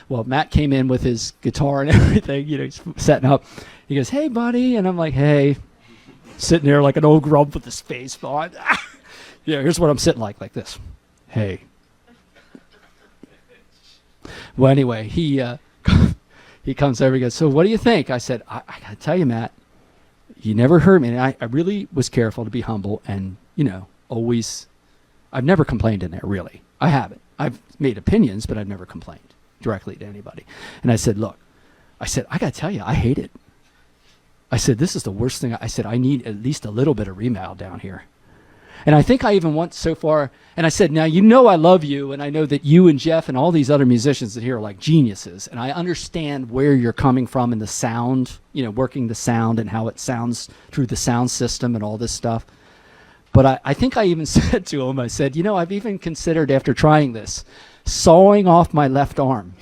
Well, Matt came in with his guitar and everything, he's setting up. He goes, "Hey, buddy." And I'm like, "Hey," sitting there like an old grump with his face on. Here's what I'm sitting like this. "Hey." Well, anyway, he comes over, he goes, "So what do you think?" I said, I got to tell you, Matt, you never heard me. And I really was careful to be humble and, always, I've never complained in there, really. I haven't. I've made opinions, but I've never complained directly to anybody. And I said, "Look," I got to tell you, I hate it. I said, "This is the worst thing." I said, "I need at least a little bit of remount down here." And I think I even went so far, and I said, "Now, I love you, and I know that you and Jeff and all these other musicians that here are like geniuses, and I understand where you're coming from in the sound, working the sound and how it sounds through the sound system and all this stuff." But I think I even said to him, I said, "I've even considered, after trying this, sawing off my left arm